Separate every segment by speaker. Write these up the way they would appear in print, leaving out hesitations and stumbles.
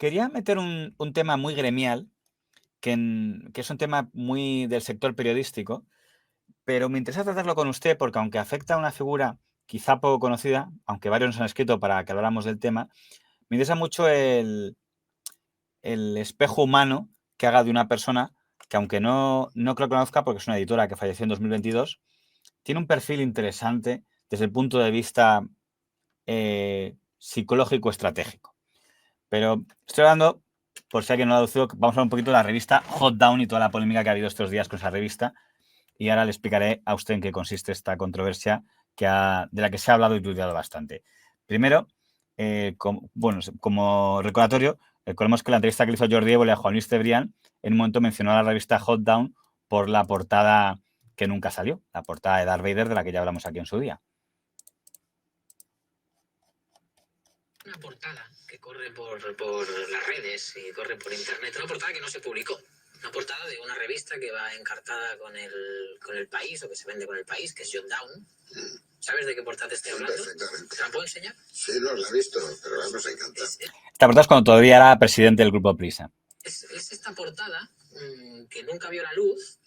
Speaker 1: Quería meter un tema muy gremial, que es un tema muy del sector periodístico, pero me interesa tratarlo con usted porque aunque afecta a una figura quizá poco conocida, aunque varios nos han escrito para que habláramos del tema, me interesa mucho el espejo humano que haga de una persona que, aunque no que lo conozca porque es una editora que falleció en 2022, tiene un perfil interesante desde el punto de vista psicológico estratégico. Pero estoy hablando, por si alguien no lo ha deducido, vamos a hablar un poquito de la revista Hot Down y toda la polémica que ha habido estos días con esa revista. Y ahora le explicaré a usted en qué consiste esta controversia de la que se ha hablado y tuiteado bastante. Primero, como recordatorio, recordemos que la entrevista que le hizo Jordi Évole a Juan Luis Cebrián en un momento mencionó a la revista Hot Down por la portada que nunca salió, la portada de Darth Vader de la que ya hablamos aquí en su día.
Speaker 2: Una portada que corre por las redes y corre por internet, una portada que no se publicó, una portada de una revista que va encartada con el País o que se vende con el País, que es Jot Down. ¿Sabes de qué portada te estoy hablando?
Speaker 3: Perfectamente.
Speaker 2: ¿Te la puedo enseñar?
Speaker 3: Sí, no la he visto, pero vamos a encantar.
Speaker 1: Esta portada es cuando todavía era presidente del Grupo Prisa.
Speaker 2: Es esta portada que nunca vio la luz,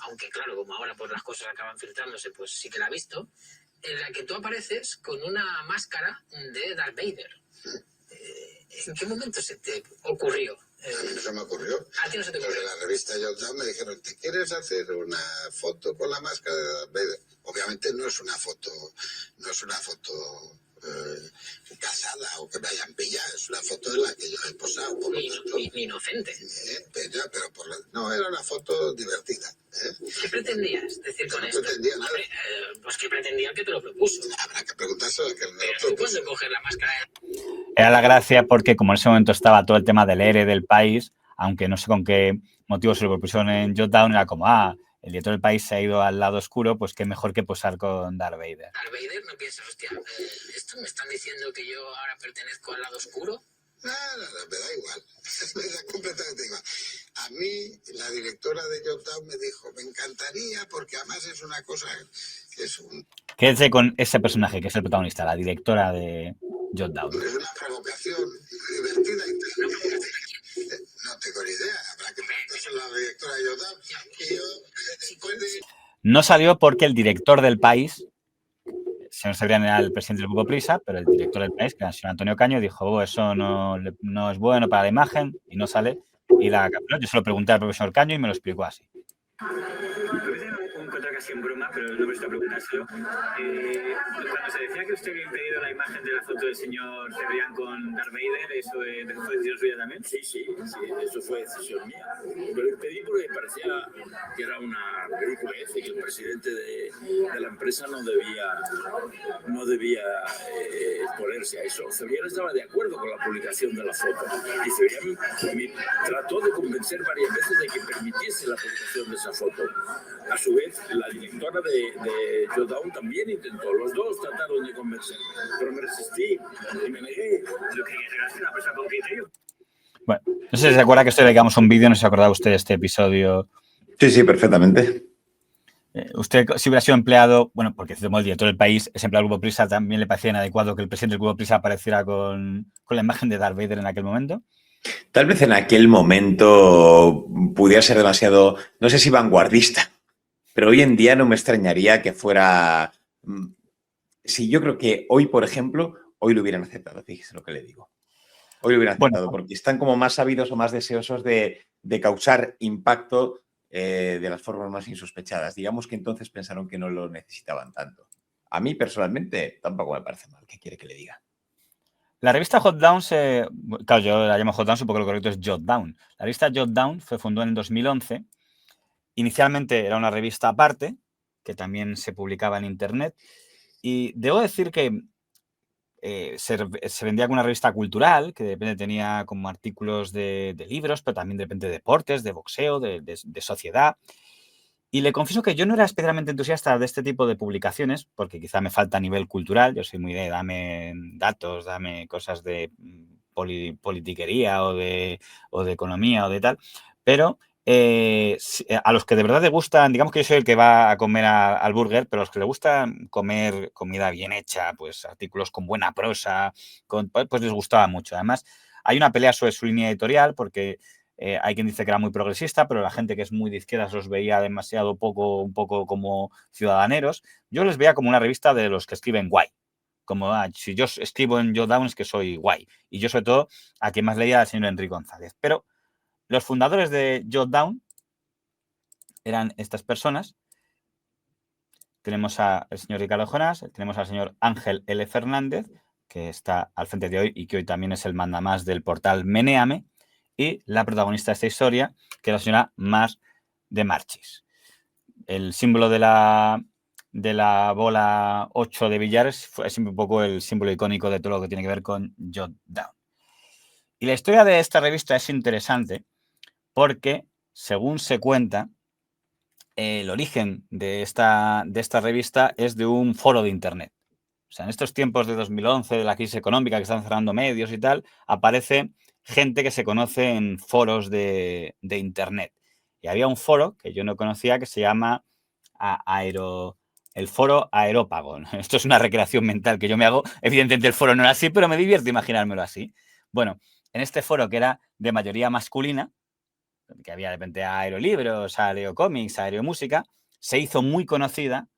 Speaker 2: aunque claro, como ahora pues las cosas acaban filtrándose, pues sí que la ha visto, en la que tú apareces con una máscara de Darth Vader. ¿En qué momento se te ocurrió?
Speaker 3: A mí no se me ocurrió.
Speaker 2: ¿A ti no se te ocurrió?
Speaker 3: En la revista Jot Down me dijeron, ¿te quieres hacer una foto con la máscara de Darth Vader? Obviamente no es una foto casada o que me hayan pillado, es una foto en la que yo he posado, por lo tanto.
Speaker 2: Inocente.
Speaker 3: Pero no, era una foto divertida.
Speaker 2: ¿Qué pretendías decir con esto?
Speaker 3: No pretendía nada.
Speaker 2: Pues ¿qué pretendía el que te lo propuso?
Speaker 3: Habrá que preguntárselo al que me lo
Speaker 2: Pero tú
Speaker 3: propuso.
Speaker 2: cuando coges la máscara...
Speaker 1: Era la gracia porque como en ese momento estaba todo el tema del ERE del País, aunque no sé con qué motivo se lo propusieron en Jot Down, era como, el director del País se ha ido al lado oscuro, pues qué mejor que posar con Darth Vader.
Speaker 2: Darth Vader, no piensas, hostia, ¿esto me están diciendo que yo ahora pertenezco al lado oscuro?
Speaker 3: No, me da igual. Me da completamente igual. A mí, la directora de Jot Down me dijo, me encantaría, porque además es una cosa que es un...
Speaker 1: Quédese con ese personaje que es el protagonista, la directora de Jot Down.
Speaker 3: Es una provocación divertida. No tengo ni idea. Habrá que preguntárselo a la directora de Jot Down. Y yo, después de...
Speaker 1: No salió porque el director del País, el señor Cebrián era el presidente del Grupo Prisa, pero el director del País, que era el señor Antonio Caño, dijo, eso no es bueno para la imagen y no sale. Y la capturó. Yo se lo pregunté al profesor Caño y me lo explicó así.
Speaker 4: Un contra casi en broma, pero no me está preguntárselo. Cuando se decía que usted había impedido la imagen de la foto del señor Cebrián con Darth Vader, ¿eso fue decisión suya también?
Speaker 5: Sí, eso fue decisión mía. Lo impedí porque parecía que era una ridiculez y que el presidente de la empresa no debía exponerse a eso. Cebrián estaba de acuerdo con la publicación de la foto y Cebrián me trató de convencer varias veces de que permitiese la publicación de esa foto. A su vez, la directora de Jot Down también intentó. Los dos trataron de convencerme, pero me resistí y me negué.
Speaker 4: Lo que es una persona con criterio.
Speaker 1: Bueno, no sé si se acuerda que esto le dedicamos un vídeo, no sé si acordaba usted de este episodio.
Speaker 6: Sí, perfectamente.
Speaker 1: Usted, si hubiera sido empleado, bueno, porque como el director del País es empleado del Grupo Prisa, ¿también le parecía inadecuado que el presidente del Grupo Prisa apareciera con la imagen de Darth Vader en aquel momento?
Speaker 6: Tal vez en aquel momento pudiera ser demasiado, no sé si vanguardista, pero hoy en día no me extrañaría que fuera... Sí, yo creo que hoy, por ejemplo, hoy lo hubieran aceptado, fíjese lo que le digo. Hoy lo hubieran aceptado porque están como más sabidos o más deseosos de causar impacto de las formas más insospechadas. Digamos que entonces pensaron que no lo necesitaban tanto. A mí, personalmente, tampoco me parece mal. ¿Qué quiere que le diga?
Speaker 1: La revista Hot Down claro, yo la llamo Hot Down, supongo que lo correcto es Jot Down. La revista Jot Down fue fundada en el 2011. Inicialmente era una revista aparte, que también se publicaba en internet. Y debo decir que se vendía como una revista cultural, que de repente tenía como artículos de libros, pero también de repente de deportes, de boxeo, de sociedad. Y le confieso que yo no era especialmente entusiasta de este tipo de publicaciones, porque quizá me falta a nivel cultural. Yo soy muy de dame datos, dame cosas de politiquería o de economía o de tal. Pero a los que de verdad les gustan, digamos que yo soy el que va a comer al burger, pero a los que les gusta comer comida bien hecha, pues artículos con buena prosa, pues les gustaba mucho. Además, Hay una pelea sobre su línea editorial porque hay quien dice que era muy progresista, pero la gente que es muy de izquierdas los veía demasiado un poco como ciudadaneros. Yo les veía como una revista de los que escriben guay. Como, si yo escribo en Jot Down es que soy guay. Y yo, sobre todo, a quien más leía al señor Enrique González. Pero los fundadores de Jot Down eran estas personas. Tenemos al señor Ricardo Jonás, tenemos al señor Ángel L. Fernández, que está al frente de hoy y que hoy también es el mandamás del portal Menéame, y la protagonista de esta historia, que es la señora Mar de Marchis. El símbolo de la bola 8 de billar es siempre un poco el símbolo icónico de todo lo que tiene que ver con Jot Down. Y la historia de esta revista es interesante porque, según se cuenta, el origen de esta revista es de un foro de Internet. O sea, en estos tiempos de 2011, de la crisis económica, que están cerrando medios y tal, aparece gente que se conoce en foros de Internet. Y había un foro que yo no conocía que se llama el foro Aerópago. Esto es una recreación mental que yo me hago. Evidentemente el foro no era así, pero me divierte imaginármelo así. Bueno, en este foro que era de mayoría masculina, que había de repente aerolibros, aerocómics, aeromúsica, se hizo muy conocida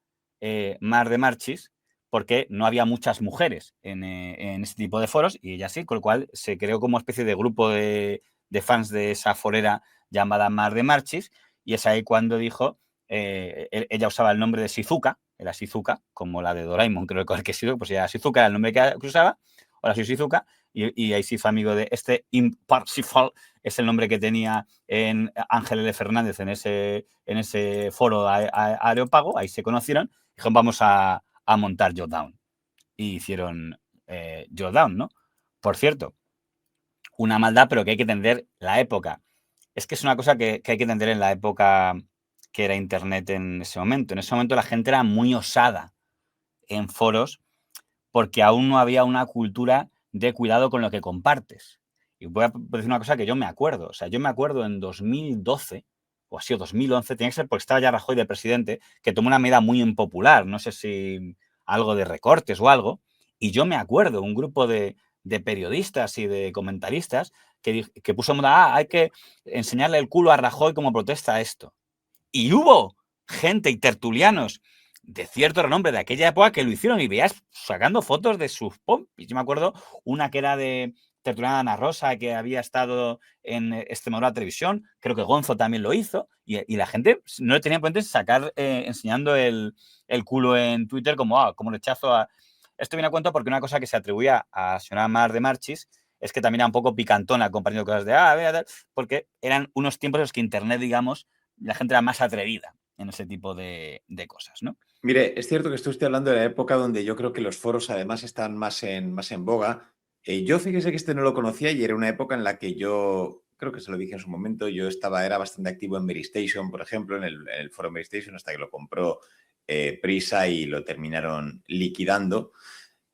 Speaker 1: Mar de Marchis porque no había muchas mujeres en este tipo de foros y ella sí, con lo cual se creó como una especie de grupo de fans de esa forera llamada Mar de Marchis y es ahí cuando dijo, ella usaba el nombre de Shizuka, era Shizuka, como la de Doraemon, creo que sí, pues ya Shizuka era el nombre que usaba, hola, soy Shizuka, y ahí se hizo amigo de este Imparsifal, es el nombre que tenía en Ángel L. Fernández en ese foro Aerópago, ahí se conocieron, dijeron vamos a montar Jot Down. Y hicieron Jot Down, ¿no? Por cierto, una maldad, pero que hay que entender la época. Es que es una cosa que hay que entender en la época que era Internet en ese momento. En ese momento la gente era muy osada en foros porque aún no había una cultura de cuidado con lo que compartes. Y voy a decir una cosa que yo me acuerdo. O sea, yo me acuerdo en 2012, o ha sido 2011, tenía que ser porque estaba ya Rajoy de presidente, que tomó una medida muy impopular, no sé si algo de recortes o algo, y yo me acuerdo, un grupo de periodistas y de comentaristas que puso en moda, hay que enseñarle el culo a Rajoy como protesta a esto. Y hubo gente y tertulianos de cierto renombre de aquella época que lo hicieron y veías sacando fotos de sus pompis. Yo me acuerdo una que era de tertuliana Ana Rosa, que había estado en Extremadura Televisión, creo que Gonzo también lo hizo, y la gente no le tenía pendiente sacar enseñando el culo en Twitter como rechazo a... Esto viene a cuento porque una cosa que se atribuía a la señora Mar de Marchis es que también era un poco picantona compartiendo cosas de porque eran unos tiempos en los que Internet, digamos, la gente era más atrevida en ese tipo de cosas, ¿no?
Speaker 6: Mire, es cierto que estoy hablando de la época donde yo creo que los foros además están más en boga. Yo fíjese que no lo conocía y era una época en la que yo, creo que se lo dije en su momento, era bastante activo en Verystation, por ejemplo, en el foro Verystation, hasta que lo compró Prisa y lo terminaron liquidando.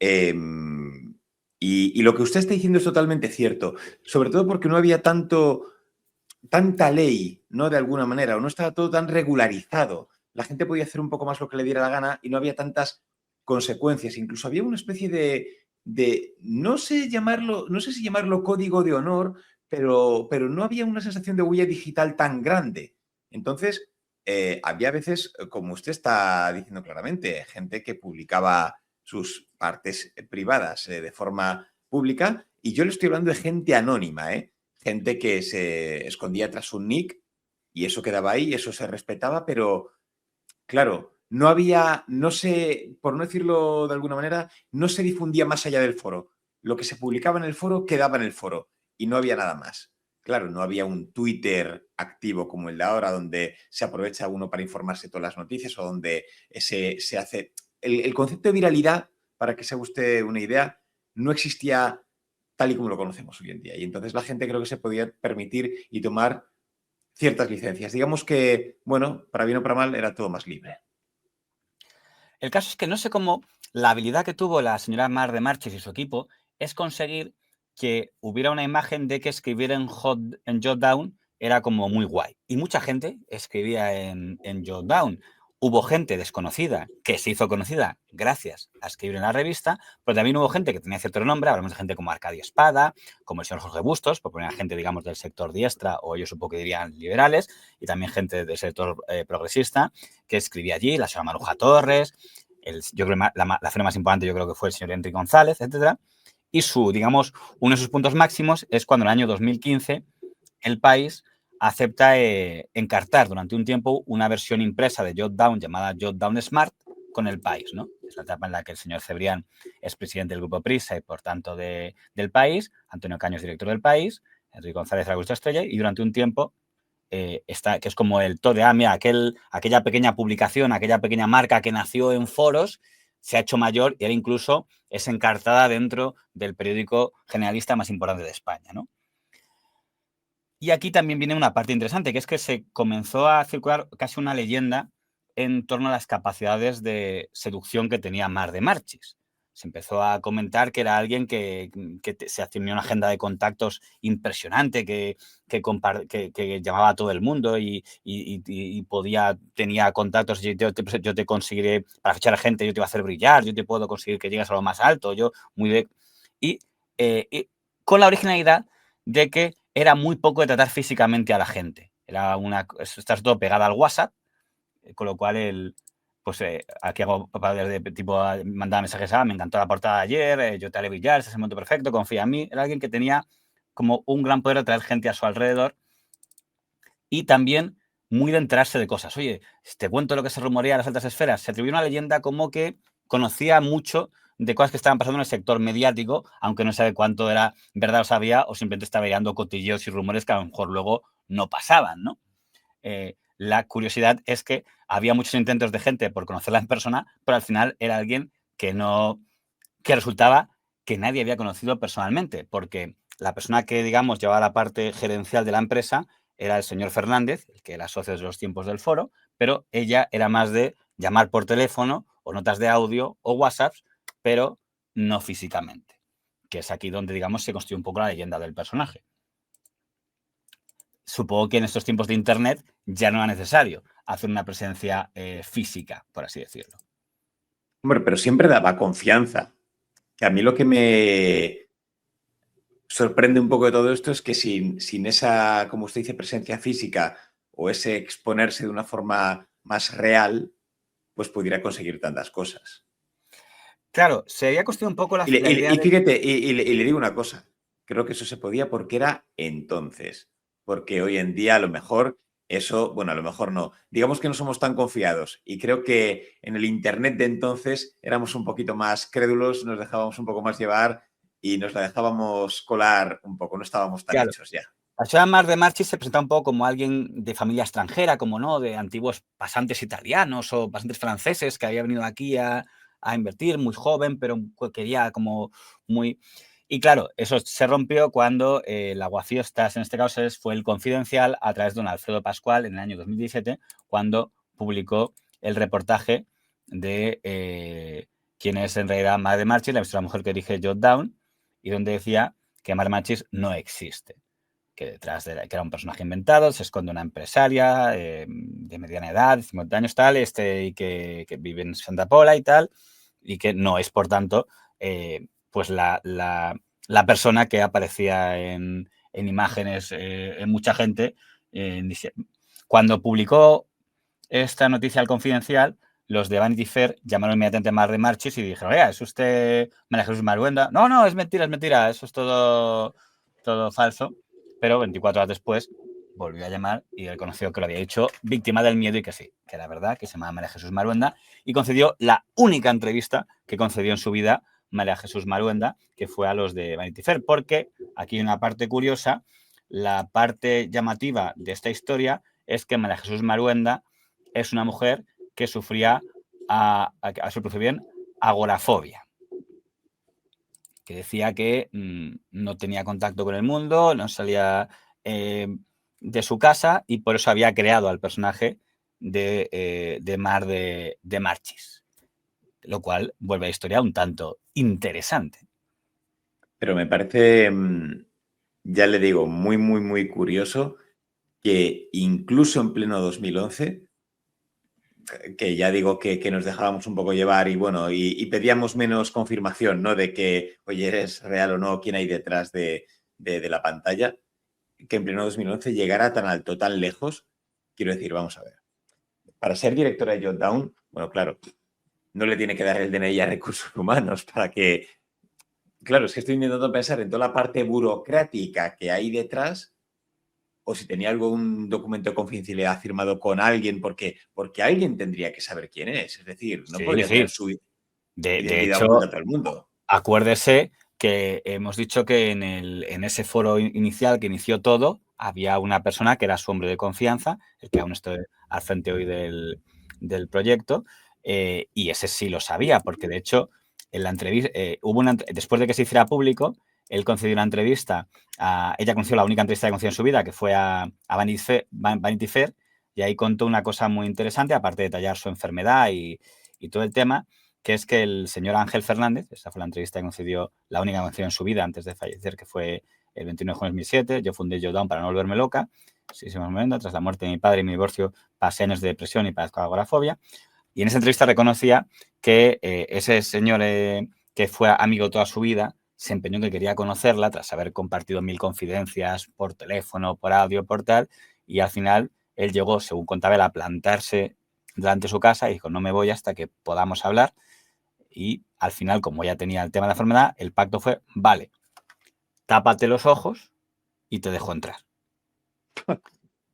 Speaker 6: Y lo que usted está diciendo es totalmente cierto, sobre todo porque no había tanta ley, ¿no? De alguna manera, o no estaba todo tan regularizado. La gente podía hacer un poco más lo que le diera la gana y no había tantas consecuencias. Incluso había una especie de no sé si llamarlo código de honor, pero no había una sensación de huella digital tan grande. Entonces, había veces, como usted está diciendo claramente, gente que publicaba sus partes privadas de forma pública, y yo le estoy hablando de gente anónima, gente que se escondía tras un nick y eso quedaba ahí, eso se respetaba, pero claro, por no decirlo de alguna manera, no se difundía más allá del foro. Lo que se publicaba en el foro quedaba en el foro y no había nada más. Claro, no había un Twitter activo como el de ahora, donde se aprovecha uno para informarse de todas las noticias o donde se hace... El concepto de viralidad, para que se haga usted una idea, no existía tal y como lo conocemos hoy en día. Y entonces la gente creo que se podía permitir y tomar ciertas licencias. Digamos que, bueno, para bien o para mal, era todo más libre.
Speaker 1: El caso es que no sé cómo la habilidad que tuvo la señora Mar de Marchis y su equipo es conseguir que hubiera una imagen de que escribir en Jot Down era como muy guay. Y mucha gente escribía en Jot Down. hubo gente desconocida que se hizo conocida gracias a escribir en la revista, pero también hubo gente que tenía cierto nombre. Hablamos de gente como Arcadio Espada, como el señor Jorge Bustos, por poner a gente, digamos, del sector diestra, o ellos supongo que dirían liberales, y también gente del sector progresista que escribía allí, la señora Maruja Torres, yo creo la figura más importante yo creo que fue el señor Enrique González, etcétera. Y digamos, uno de sus puntos máximos es cuando en el año 2015 El País acepta encartar durante un tiempo una versión impresa de Jotdown llamada Jotdown Smart con El País, ¿no? Es la etapa en la que el señor Cebrián es presidente del Grupo Prisa y, por tanto, del País, Antonio Caño es director del País, Enrique González la Augusta Estrella, y durante un tiempo que es como el todo de, mira, aquella pequeña publicación, aquella pequeña marca que nació en foros, se ha hecho mayor y ahora incluso es encartada dentro del periódico generalista más importante de España, ¿no? Y aquí también viene una parte interesante, que es que se comenzó a circular casi una leyenda en torno a las capacidades de seducción que tenía Mar de Marchis. Se empezó a comentar que era alguien que se tenía una agenda de contactos impresionante, que llamaba a todo el mundo y tenía contactos. Yo te conseguiré, para fichar a gente, yo te voy a hacer brillar, yo te puedo conseguir que llegues a lo más alto, y con la originalidad de que era muy poco de tratar físicamente a la gente. Estás todo pegada al WhatsApp, con lo cual aquí hago papel de tipo, mandaba mensajes, me encantó la portada de ayer, yo te haré brillar, ese es el momento perfecto, confía en mí. Era alguien que tenía como un gran poder de atraer gente a su alrededor y también muy de enterarse de cosas. Oye, te cuento lo que se rumorea en las altas esferas. Se atribuyó una leyenda como que conocía mucho de cosas que estaban pasando en el sector mediático, aunque no sabe cuánto era verdad o sabía, o simplemente estaba mirando cotilleos y rumores que a lo mejor luego no pasaban, ¿no? La curiosidad es que había muchos intentos de gente por conocerla en persona, pero al final era alguien que resultaba que nadie había conocido personalmente, porque la persona que, digamos, llevaba la parte gerencial de la empresa era el señor Fernández, el que era socio de los tiempos del foro, pero ella era más de llamar por teléfono o notas de audio o WhatsApps, pero no físicamente, que es aquí donde, digamos, se construye un poco la leyenda del personaje. Supongo que en estos tiempos de Internet ya no era necesario hacer una presencia física, por así decirlo.
Speaker 6: Hombre, pero siempre daba confianza. Que a mí lo que me sorprende un poco de todo esto es que sin esa, como usted dice, presencia física o ese exponerse de una forma más real, pues pudiera conseguir tantas cosas.
Speaker 1: Claro, se había construido un poco la idea
Speaker 6: y fíjate, y le digo una cosa, creo que eso se podía porque era entonces, porque hoy en día a lo mejor eso, bueno, a lo mejor no, digamos que no somos tan confiados y creo que en el Internet de entonces éramos un poquito más crédulos, nos dejábamos un poco más llevar y nos la dejábamos colar un poco, no estábamos tan hechos ya.
Speaker 1: La señora Mar de Marchis se presentaba un poco como alguien de familia extranjera, como no, de antiguos pasantes italianos o pasantes franceses que había venido aquí a invertir, muy joven, pero quería como muy... Y claro, eso se rompió cuando el aguafiestas, en este caso fue El Confidencial, a través de don Alfredo Pascual en el año 2017, cuando publicó el reportaje de quién es en realidad Mar de Marchis, la mujer que dirige Jotdown, y donde decía que Mar de Marchis no existe, que detrás que era un personaje inventado, se esconde una empresaria de mediana edad, 50 años tal, y que vive en Santa Pola y tal, y que no es, por tanto, pues la persona que aparecía en imágenes en mucha gente. Cuando publicó esta noticia al Confidencial, los de Vanity Fair llamaron inmediatamente a Mar de Marchis y dijeron, oiga, ¿es usted María Jesús Maruenda? No, es mentira, eso es todo falso. Pero 24 horas después volvió a llamar y reconoció que lo había dicho víctima del miedo y que sí, que era verdad, que se llamaba María Jesús Maruenda, y concedió la única entrevista que concedió en su vida María Jesús Maruenda, que fue a los de Vanity Fair, porque aquí hay una parte curiosa. La parte llamativa de esta historia es que María Jesús Maruenda es una mujer que sufría, a su pronuncia bien, agorafobia, que decía que no tenía contacto con el mundo, no salía de su casa y por eso había creado al personaje de Mar de Marchis, lo cual vuelve a la historia un tanto interesante.
Speaker 6: Pero me parece, ya le digo, muy, muy, muy curioso que incluso en pleno 2011 que ya digo que nos dejábamos un poco llevar y bueno, y pedíamos menos confirmación, ¿no? De que, oye, eres real o no, quién hay detrás de la pantalla, que en pleno 2011 llegara tan alto, tan lejos. Quiero decir, vamos a ver, para ser directora de Jotdown, bueno, claro, no le tiene que dar el DNI a Recursos Humanos para que... Claro, es que estoy intentando pensar en toda la parte burocrática que hay detrás, o si tenía algún documento de confidencialidad firmado con alguien, porque alguien tendría que saber quién es. Es decir, no
Speaker 1: Sí,
Speaker 6: podría tener
Speaker 1: sí.
Speaker 6: su
Speaker 1: De
Speaker 6: identidad
Speaker 1: hecho,
Speaker 6: oculta a todo el mundo.
Speaker 1: acuérdese que hemos dicho que en ese foro inicial que inició todo, había una persona que era su hombre de confianza, el que aún estoy al frente hoy del proyecto, y ese sí lo sabía, porque de hecho, en la entrevista, después de que se hiciera público, él concedió una entrevista ella conoció la única entrevista que concedió en su vida, que fue a Vanity Fair, y ahí contó una cosa muy interesante, aparte de detallar su enfermedad y todo el tema, que es que el señor Ángel Fernández, esa fue la entrevista que concedió, la única que concedió en su vida antes de fallecer, que fue el 21 de junio de 2007, yo fundé Jotdown para no volverme loca, sí, momento, tras la muerte de mi padre y mi divorcio, pasé años de depresión y padezco agorafobia, y en esa entrevista reconocía que ese señor que fue amigo toda su vida, se empeñó en que quería conocerla tras haber compartido 1000 confidencias por teléfono, por audio, por tal, y al final él llegó, según contaba él, a plantarse delante de su casa y dijo, no me voy hasta que podamos hablar. Y al final, como ya tenía el tema de la enfermedad, el pacto fue, vale, tápate los ojos y te dejo entrar.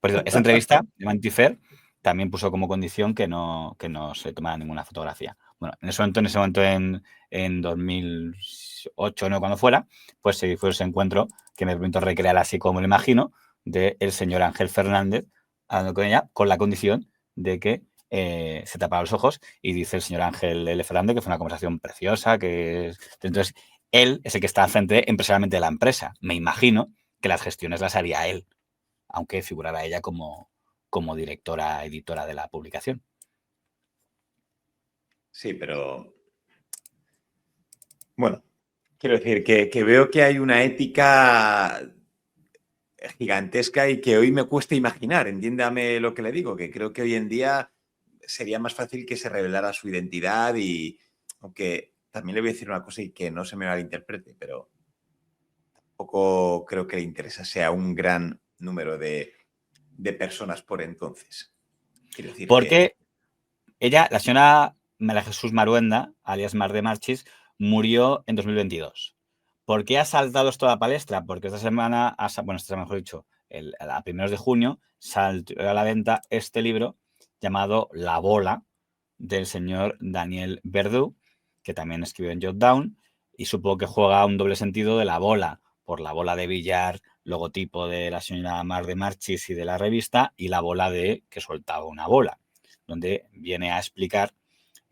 Speaker 1: Por eso, esa entrevista de Vanity Fair también puso como condición que no se tomara ninguna fotografía. Bueno, en ese momento en 2008, no cuando fuera, pues se fue ese encuentro que me permito recrear así como lo imagino, del señor Ángel Fernández hablando con ella, con la condición de que se tapaba los ojos, y dice el señor Ángel L. Fernández que fue una conversación preciosa, entonces él es el que está al frente empresarialmente de la empresa. Me imagino que las gestiones las haría él, aunque figurara ella como directora, editora de la publicación.
Speaker 6: Sí, pero... Bueno, quiero decir que veo que hay una ética gigantesca y que hoy me cuesta imaginar, entiéndame lo que le digo, que creo que hoy en día sería más fácil que se revelara su identidad y, aunque también le voy a decir una cosa y que no se me malinterprete, pero tampoco creo que le interesa a un gran número de personas por entonces. Quiero decir
Speaker 1: porque ella, la señora María Jesús Maruenda, alias Mar de Marchis, murió en 2022. ¿Por qué ha saltado esto a la palestra? Porque esta semana, mejor dicho, a primeros de junio, salió a la venta este libro llamado La Bola, del señor Daniel Verdú, que también escribió en Jotdown, y supongo que juega un doble sentido de la bola, por la bola de billar, logotipo de la señora Mar de Marchis y de la revista, y la bola de que soltaba una bola, donde viene a explicar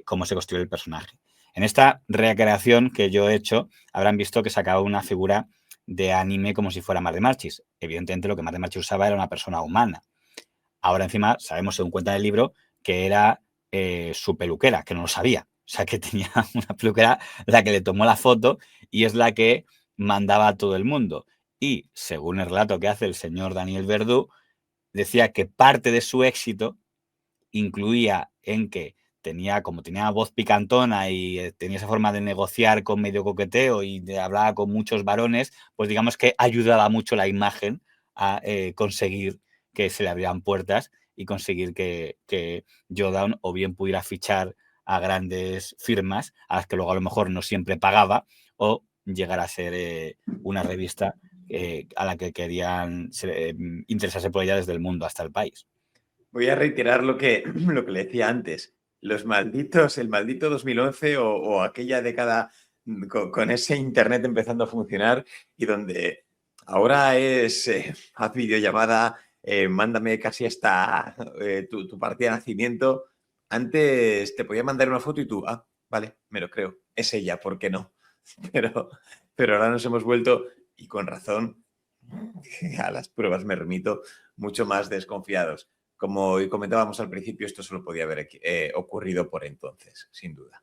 Speaker 1: cómo se construye el personaje. En esta recreación que yo he hecho, habrán visto que sacaba una figura de anime como si fuera Mar de Marchis. Evidentemente, lo que Mar de Marchis usaba era una persona humana. Ahora, encima, sabemos, según cuenta en el libro, que era su peluquera, que no lo sabía. O sea, que tenía una peluquera la que le tomó la foto y es la que mandaba a todo el mundo. Y, según el relato que hace el señor Daniel Verdú, decía que parte de su éxito incluía en que tenía voz picantona y tenía esa forma de negociar con medio coqueteo y hablaba con muchos varones, pues digamos que ayudaba mucho la imagen a conseguir que se le abrieran puertas y conseguir que Jotdown o bien pudiera fichar a grandes firmas a las que luego a lo mejor no siempre pagaba, o llegar a ser una revista a la que querían interesarse por ella desde el mundo hasta el país.
Speaker 6: Voy a reiterar lo que le decía antes. El maldito 2011 o aquella década con ese internet empezando a funcionar y donde ahora es haz videollamada, mándame casi hasta tu partida de nacimiento. Antes te podía mandar una foto y tú, vale, me lo creo, es ella, ¿por qué no? Pero ahora nos hemos vuelto, y con razón, a las pruebas me remito, mucho más desconfiados. Como comentábamos al principio, esto solo podía haber ocurrido por entonces, sin duda.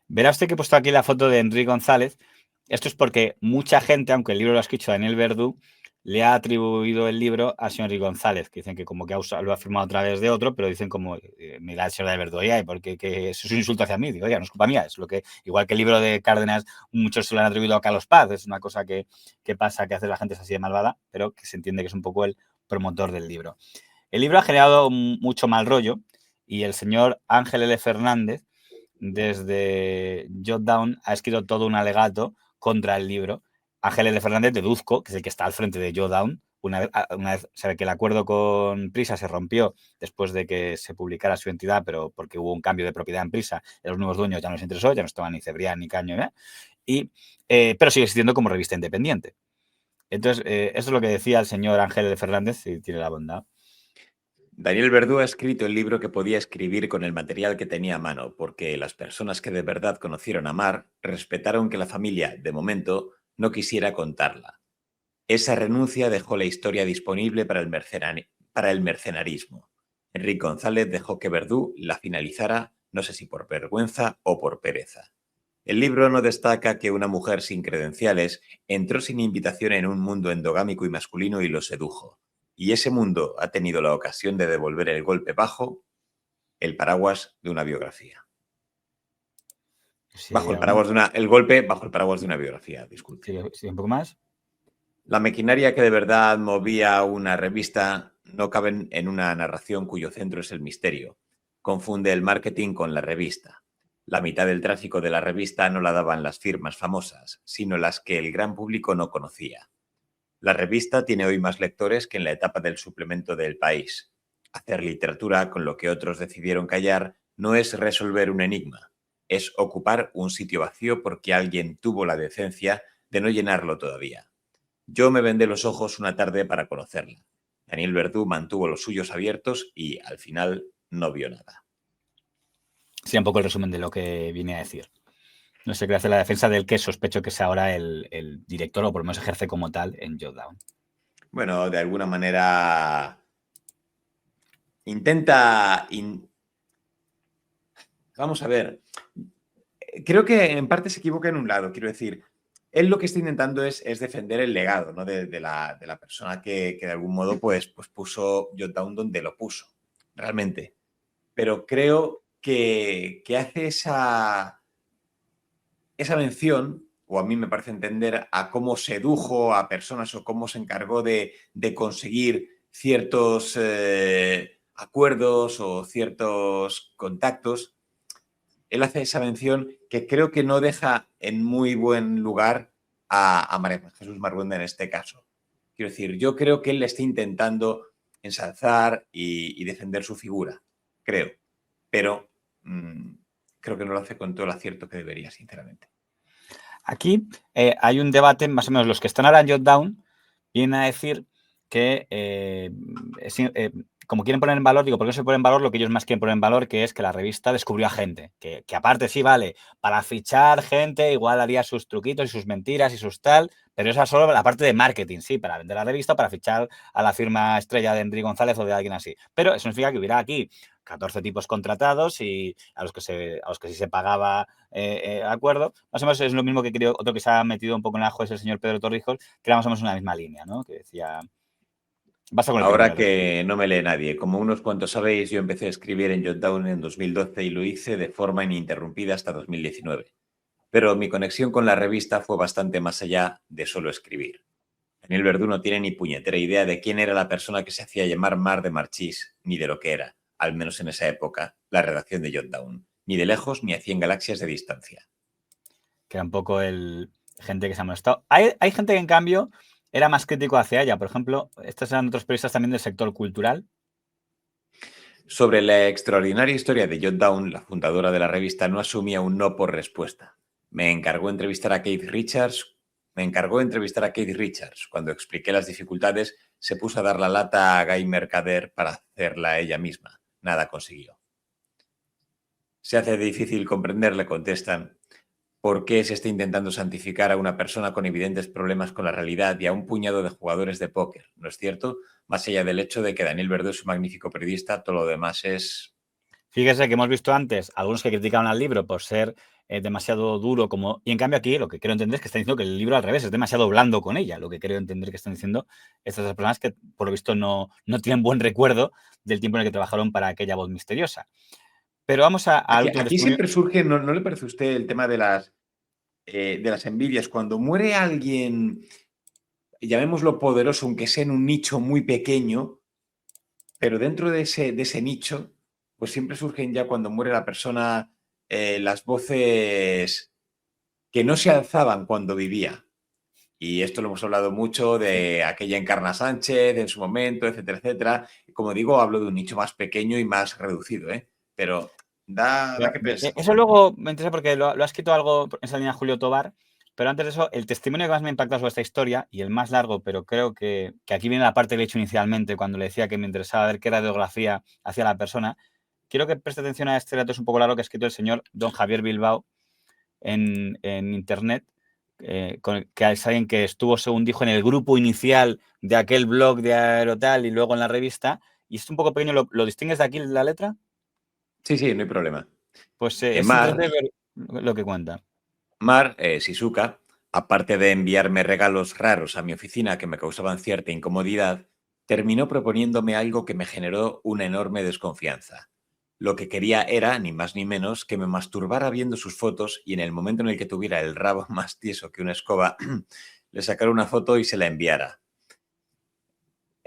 Speaker 1: Verá usted que he puesto aquí la foto de Enrique González. Esto es porque mucha gente, aunque el libro lo ha escrito Daniel Verdú, le ha atribuido el libro al señor Rick González, que dicen que como que lo ha firmado a través de otro, pero dicen como, mira el señor de Verdoya, porque que eso es un insulto hacia mí. Digo, oiga, no es culpa mía, es lo que, igual que el libro de Cárdenas, muchos se lo han atribuido a Carlos Paz, es una cosa que pasa, que hace la gente es así de malvada, pero que se entiende que es un poco el promotor del libro. El libro ha generado mucho mal rollo y el señor Ángel L. Fernández, desde Jotdown, ha escrito todo un alegato contra el libro. Ángel L. Fernández deduzco, que es el que está al frente de Jotdown. Una vez sabe que el acuerdo con Prisa se rompió después de que se publicara su entidad, pero porque hubo un cambio de propiedad en Prisa, y a los nuevos dueños ya no les interesó, ya no estaban ni Cebrián ni Caño, pero sigue existiendo como revista independiente. Entonces, eso es lo que decía el señor Ángel L. Fernández, si tiene la bondad.
Speaker 6: Daniel Verdú ha escrito el libro que podía escribir con el material que tenía a mano, porque las personas que de verdad conocieron a Mar respetaron que la familia, de momento, no quisiera contarla. Esa renuncia dejó la historia disponible para el mercenarismo. Enrique González dejó que Verdú la finalizara, no sé si por vergüenza o por pereza. El libro no destaca que una mujer sin credenciales entró sin invitación en un mundo endogámico y masculino y lo sedujo. Y ese mundo ha tenido la ocasión de devolver el golpe bajo el paraguas de una biografía.
Speaker 1: Sí,
Speaker 6: Bajo el paraguas el golpe bajo el paraguas de una biografía, disculpe.
Speaker 1: Sí, un poco más.
Speaker 6: La maquinaria que de verdad movía una revista no caben en una narración cuyo centro es el misterio. Confunde el marketing con la revista. La mitad del tráfico de la revista no la daban las firmas famosas, sino las que el gran público no conocía. La revista tiene hoy más lectores que en la etapa del suplemento del País. Hacer literatura con lo que otros decidieron callar no es resolver un enigma, es ocupar un sitio vacío porque alguien tuvo la decencia de no llenarlo todavía. Yo me vendé los ojos una tarde para conocerla. Daniel Verdú mantuvo los suyos abiertos y, al final, no vio nada.
Speaker 1: Sí, un poco el resumen de lo que vine a decir. No sé qué hace la defensa del que sospecho que es ahora el director, o por lo menos ejerce como tal en Jotdown.
Speaker 6: Bueno, de alguna manera intenta... Vamos a ver. Creo que en parte se equivoca en un lado, quiero decir. Él lo que está intentando es defender el legado, ¿no? de la persona que de algún modo pues puso Jotdown donde lo puso, realmente. Pero creo que hace esa mención, o a mí me parece entender, a cómo sedujo a personas o cómo se encargó de conseguir ciertos acuerdos o ciertos contactos. Él hace esa mención que creo que no deja en muy buen lugar a María Jesús Marguenda en este caso. Quiero decir, yo creo que él le está intentando ensalzar y defender su figura, creo. Pero creo que no lo hace con todo el acierto que debería, sinceramente.
Speaker 1: Aquí hay un debate, más o menos los que están ahora en Jotdown vienen a decir que como quieren poner en valor, digo, ¿por qué no se pone en valor lo que ellos más quieren poner en valor, que es que la revista descubrió a gente? Que aparte sí vale, para fichar gente igual haría sus truquitos y sus mentiras y sus tal, pero esa es solo la parte de marketing, sí, para vender la revista, para fichar a la firma estrella de Enrique González o de alguien así. Pero eso significa que hubiera aquí 14 tipos contratados y a los que sí se pagaba acuerdo. Más o menos es lo mismo que creo, otro que se ha metido un poco en el ajo es el señor Pedro Torrijos, que era más o menos una misma línea, ¿no? Que decía...
Speaker 6: Ahora que no me lee nadie, como unos cuantos sabéis, yo empecé a escribir en Jotdown en 2012 y lo hice de forma ininterrumpida hasta 2019. Pero mi conexión con la revista fue bastante más allá de solo escribir. Daniel Verdú no tiene ni puñetera idea de quién era la persona que se hacía llamar Mar de Marchís, ni de lo que era, al menos en esa época, la redacción de Jotdown, ni de lejos ni a 100 galaxias de distancia.
Speaker 1: Que era un poco el gente que se ha molestado. Hay gente que, en cambio, era más crítico hacia ella. Por ejemplo, estos eran otros periodistas también del sector cultural.
Speaker 6: Sobre la extraordinaria historia de Jotdown, la fundadora de la revista no asumía un no por respuesta. Me encargó entrevistar a Keith Richards. Cuando expliqué las dificultades, se puso a dar la lata a Guy Mercader para hacerla ella misma. Nada consiguió. Se hace difícil comprender, le contestan, por qué se está intentando santificar a una persona con evidentes problemas con la realidad y a un puñado de jugadores de póker, ¿no es cierto? Más allá del hecho de que Daniel Verdú es un magnífico periodista, todo lo demás es...
Speaker 1: Fíjese que hemos visto antes algunos que criticaban al libro por ser demasiado duro como... Y en cambio aquí lo que creo entender es que están diciendo que el libro al revés es demasiado blando con ella. Lo que creo entender que están diciendo estas dos personas que por lo visto no tienen buen recuerdo del tiempo en el que trabajaron para aquella voz misteriosa. Pero vamos al último
Speaker 6: Aquí
Speaker 1: testimonio.
Speaker 6: siempre surge, ¿no le parece a usted el tema de las envidias? Cuando muere alguien, llamémoslo poderoso, aunque sea en un nicho muy pequeño, pero dentro de ese nicho, pues siempre surgen ya cuando muere la persona las voces que no se alzaban cuando vivía. Y esto lo hemos hablado mucho de aquella Encarna Sánchez en su momento, etcétera, etcétera. Y como digo, hablo de un nicho más pequeño y más reducido, ¿eh? Pero da que pensar.
Speaker 1: Eso luego me interesa porque lo ha escrito algo en esa línea Julio Tobar, pero antes de eso, el testimonio que más me ha impactado sobre esta historia, y el más largo, pero creo que aquí viene la parte que he hecho inicialmente, cuando le decía que me interesaba ver qué radiografía hacía la persona. Quiero que preste atención a este dato, es un poco largo, que ha escrito el señor don Javier Bilbao en internet, que es alguien que estuvo, según dijo, en el grupo inicial de aquel blog de Aerotal y luego en la revista, y es un poco pequeño. ¿Lo distingues de aquí la letra?
Speaker 6: Sí, no hay problema.
Speaker 1: Pues es
Speaker 6: Mar,
Speaker 1: interesante ver lo que cuenta.
Speaker 6: Mar Shizuka, aparte de enviarme regalos raros a mi oficina que me causaban cierta incomodidad, terminó proponiéndome algo que me generó una enorme desconfianza. Lo que quería era, ni más ni menos, que me masturbara viendo sus fotos y en el momento en el que tuviera el rabo más tieso que una escoba, le sacara una foto y se la enviara.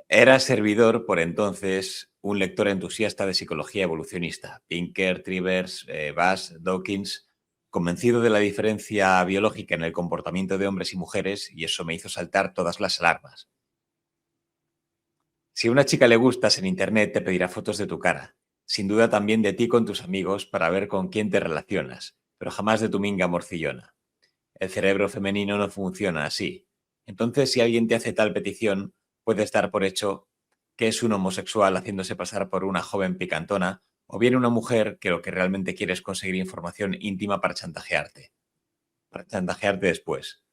Speaker 6: Era servidor, por entonces, un lector entusiasta de psicología evolucionista, Pinker, Trivers, Bass, Dawkins, convencido de la diferencia biológica en el comportamiento de hombres y mujeres, y eso me hizo saltar todas las alarmas. Si a una chica le gustas en internet, te pedirá fotos de tu cara. Sin duda también de ti con tus amigos para ver con quién te relacionas, pero jamás de tu minga morcillona. El cerebro femenino no funciona así. Entonces, si alguien te hace tal petición, puedes dar por hecho que es un homosexual haciéndose pasar por una joven picantona, o bien una mujer que lo que realmente quiere es conseguir información íntima para chantajearte. Para chantajearte después.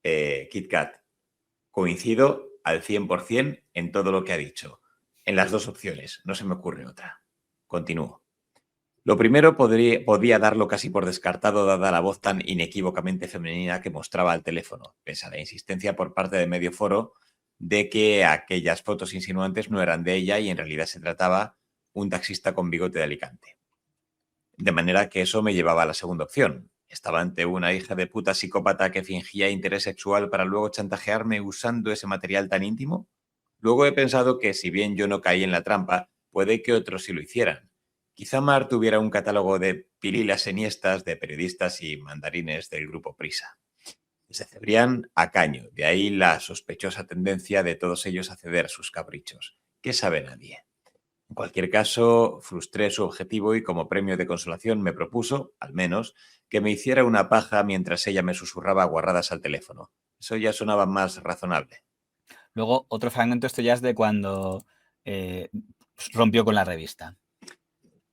Speaker 6: Kit Kat, coincido al 100% en todo lo que ha dicho. En las dos opciones, no se me ocurre otra. Continúo. Lo primero podía darlo casi por descartado dada la voz tan inequívocamente femenina que mostraba al teléfono, pese a la insistencia por parte de medio foro de que aquellas fotos insinuantes no eran de ella y en realidad se trataba un taxista con bigote de Alicante. De manera que eso me llevaba a la segunda opción. Estaba ante una hija de puta psicópata que fingía interés sexual para luego chantajearme usando ese material tan íntimo. Luego he pensado que si bien yo no caí en la trampa, puede que otros sí lo hicieran. Quizá Mar tuviera un catálogo de pililas eniestas de periodistas y mandarines del grupo Prisa. Desde Cebrián a Caño, de ahí la sospechosa tendencia de todos ellos a ceder a sus caprichos. ¿Qué sabe nadie? En cualquier caso, frustré su objetivo y como premio de consolación me propuso, al menos, que me hiciera una paja mientras ella me susurraba guarradas al teléfono. Eso ya sonaba más razonable.
Speaker 1: Luego, otro fragmento, esto ya es de cuando rompió con la revista.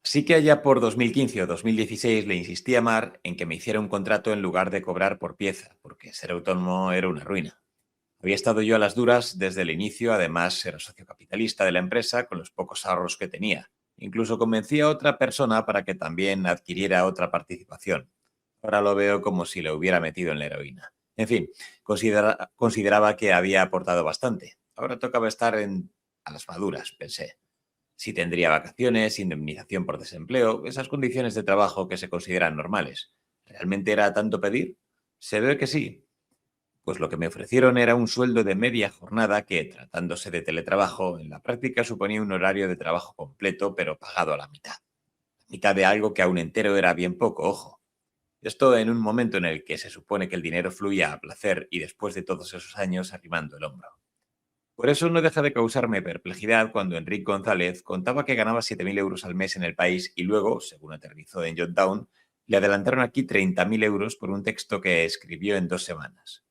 Speaker 6: Sí que allá por 2015 o 2016 le insistí a Mar en que me hiciera un contrato en lugar de cobrar por pieza, porque ser autónomo era una ruina. Había estado yo a las duras desde el inicio, además era socio capitalista de la empresa con los pocos ahorros que tenía. Incluso convencí a otra persona para que también adquiriera otra participación. Ahora lo veo como si le hubiera metido en la heroína. En fin, consideraba que había aportado bastante. Ahora tocaba estar a las maduras, pensé. Si tendría vacaciones, indemnización por desempleo, esas condiciones de trabajo que se consideran normales. ¿Realmente era tanto pedir? Se ve que sí. Pues lo que me ofrecieron era un sueldo de media jornada que, tratándose de teletrabajo, en la práctica suponía un horario de trabajo completo, pero pagado a la mitad. La mitad de algo que aún entero era bien poco, ojo. Esto en un momento en el que se supone que el dinero fluía a placer y después de todos esos años arrimando el hombro. Por eso no deja de causarme perplejidad cuando Enrique González contaba que ganaba 7.000 euros al mes en el país y luego, según aterrizó en Jotdown, le adelantaron aquí 30.000 euros por un texto que escribió en 2 semanas.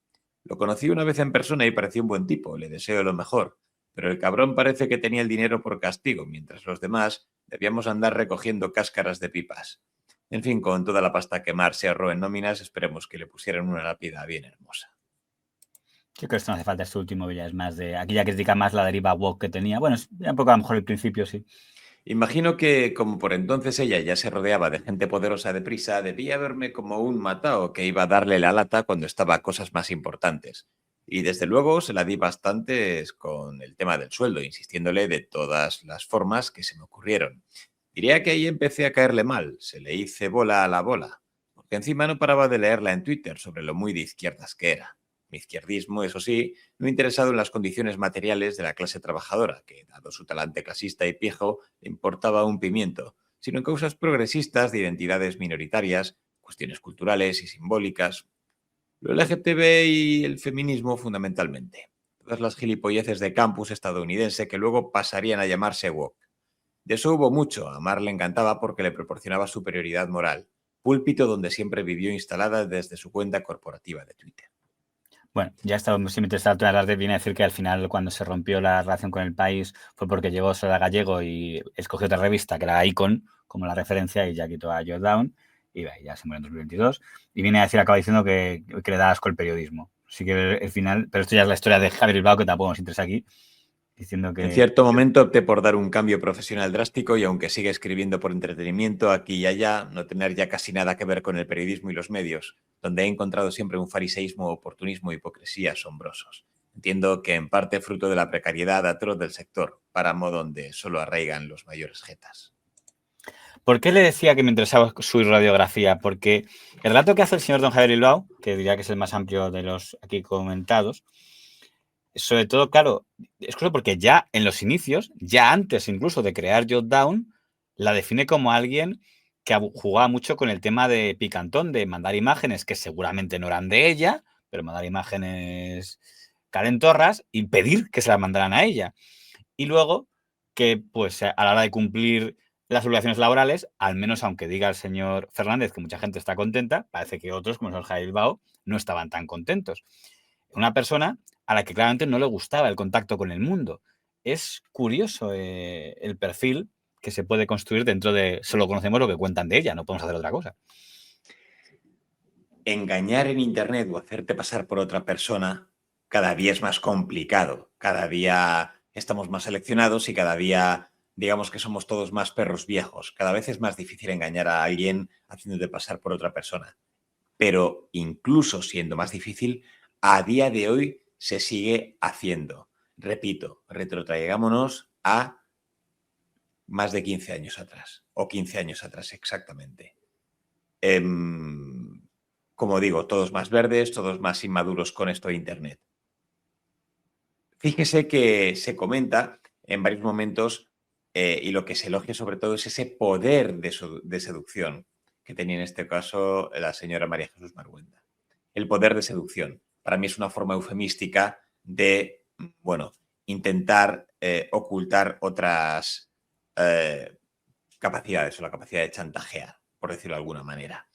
Speaker 6: Lo conocí una vez en persona y pareció un buen tipo, le deseo lo mejor, pero el cabrón parece que tenía el dinero por castigo, mientras los demás debíamos andar recogiendo cáscaras de pipas. En fin, con toda la pasta que Mar se ahorró en nóminas, esperemos que le pusieran una lápida bien hermosa.
Speaker 1: Yo creo que esto no hace falta, este último ya es más de... Aquí ya critica más la deriva woke que tenía. Bueno, es un poco a lo mejor el principio, sí.
Speaker 6: Imagino que, como por entonces ella ya se rodeaba de gente poderosa deprisa, debía verme como un matao que iba a darle la lata cuando estaba a cosas más importantes. Y desde luego se la di bastantes con el tema del sueldo, insistiéndole de todas las formas que se me ocurrieron. Diría que ahí empecé a caerle mal, se le hice bola a la bola, porque encima no paraba de leerla en Twitter sobre lo muy de izquierdas que era. Mi izquierdismo, eso sí, no interesado en las condiciones materiales de la clase trabajadora, que, dado su talante clasista y viejo, le importaba un pimiento, sino en causas progresistas de identidades minoritarias, cuestiones culturales y simbólicas, lo LGTB y el feminismo fundamentalmente. Todas las gilipolleces de campus estadounidense que luego pasarían a llamarse woke. De eso hubo mucho, a Mar le encantaba porque le proporcionaba superioridad moral, púlpito donde siempre vivió instalada desde su cuenta corporativa de Twitter.
Speaker 1: Bueno, ya estaba muy interesado en hablar de viene a decir que al final cuando se rompió la relación con El País fue porque llegó Sara Gallego y escogió otra revista que era Icon como la referencia y ya quitó a Joe Down y ya se murió en 2022 y viene a decir, acaba diciendo que le da asco el periodismo. Así que el final, pero esto ya es la historia de Javier Bilbao que tampoco nos interesa aquí, diciendo que...
Speaker 6: En cierto momento opté por dar un cambio profesional drástico y aunque siga escribiendo por entretenimiento aquí y allá, no tener ya casi nada que ver con el periodismo y los medios, donde he encontrado siempre un fariseísmo, oportunismo y hipocresía asombrosos. Entiendo que en parte fruto de la precariedad atroz del sector, páramo donde solo arraigan los mayores jetas.
Speaker 1: ¿Por qué le decía que me interesaba su radiografía? Porque el relato que hace el señor don Javier Bilbao, que diría que es el más amplio de los aquí comentados, sobre todo, claro, es curioso porque ya en los inicios, ya antes incluso de crear Jot Down, la define como alguien que jugaba mucho con el tema de picantón, de mandar imágenes que seguramente no eran de ella, pero mandar imágenes calentorras y pedir que se las mandaran a ella. Y luego que, pues, a la hora de cumplir las obligaciones laborales, al menos aunque diga el señor Fernández que mucha gente está contenta, parece que otros, como el señor Javier Bilbao, no estaban tan contentos. Una persona a la que claramente no le gustaba el contacto con el mundo. Es curioso el perfil que se puede construir dentro de... Solo conocemos lo que cuentan de ella, no podemos hacer otra cosa.
Speaker 6: Engañar en Internet o hacerte pasar por otra persona cada día es más complicado. Cada día estamos más seleccionados y cada día, digamos que somos todos más perros viejos. Cada vez es más difícil engañar a alguien haciéndote pasar por otra persona. Pero incluso siendo más difícil, a día de hoy se sigue haciendo. Repito, retrotraigámonos a más de 15 años atrás, o 15 años atrás exactamente. Como digo, todos más verdes, todos más inmaduros con esto de Internet. Fíjese que se comenta en varios momentos y lo que se elogia sobre todo es ese poder de seducción que tenía en este caso la señora María Jesús Marhuenda. El poder de seducción. Para mí es una forma eufemística de, bueno, intentar ocultar otras capacidades o la capacidad de chantajear, por decirlo de alguna manera.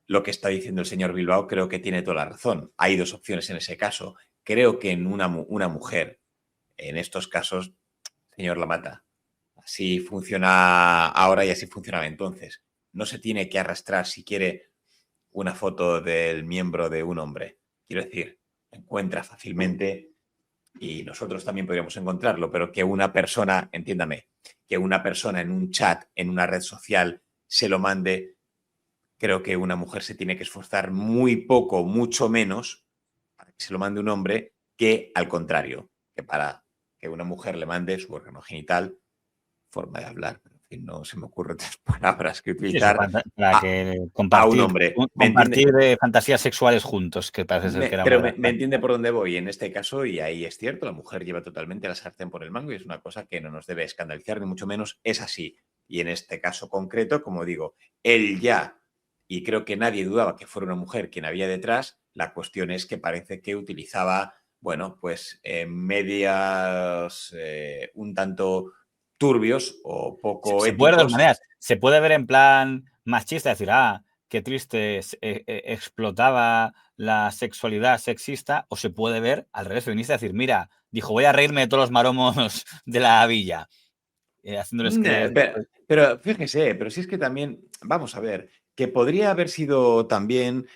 Speaker 6: Lo que está diciendo el señor Bilbao creo que tiene toda la razón. Hay dos opciones en ese caso. Creo que en una mujer, en estos casos, señor Lammata, así funciona ahora y así funcionaba entonces. No se tiene que arrastrar si quiere una foto del miembro de un hombre. Quiero decir, encuentra fácilmente y nosotros también podríamos encontrarlo, pero que una persona, entiéndame, que una persona en un chat, en una red social, se lo mande. Creo que una mujer se tiene que esforzar muy poco, mucho menos, para que se lo mande un hombre, que al contrario, que para que una mujer le mande su órgano genital, forma de hablar, en fin, no se me ocurren otras palabras que utilizar
Speaker 1: para que
Speaker 6: a un hombre.
Speaker 1: Compartir fantasías sexuales juntos, que parece ser que era
Speaker 6: pero me entiende por dónde voy en este caso, y ahí es cierto, la mujer lleva totalmente la sartén por el mango y es una cosa que no nos debe escandalizar, ni mucho menos es así. Y en este caso concreto, como digo, él ya, y creo que nadie dudaba que fuera una mujer quien había detrás, la cuestión es que parece que utilizaba, bueno, pues medios un tanto turbios o poco
Speaker 1: se puede de dos
Speaker 6: éticos.
Speaker 1: maneras. Se puede ver en plan machista, decir, qué triste, explotaba la sexualidad sexista, o se puede ver al revés, feminista, decir, mira, dijo, voy a reírme de todos los maromos de la villa. Haciéndoles creer...
Speaker 6: Pero fíjese, pero si es que también, vamos a ver, que podría haber sido también,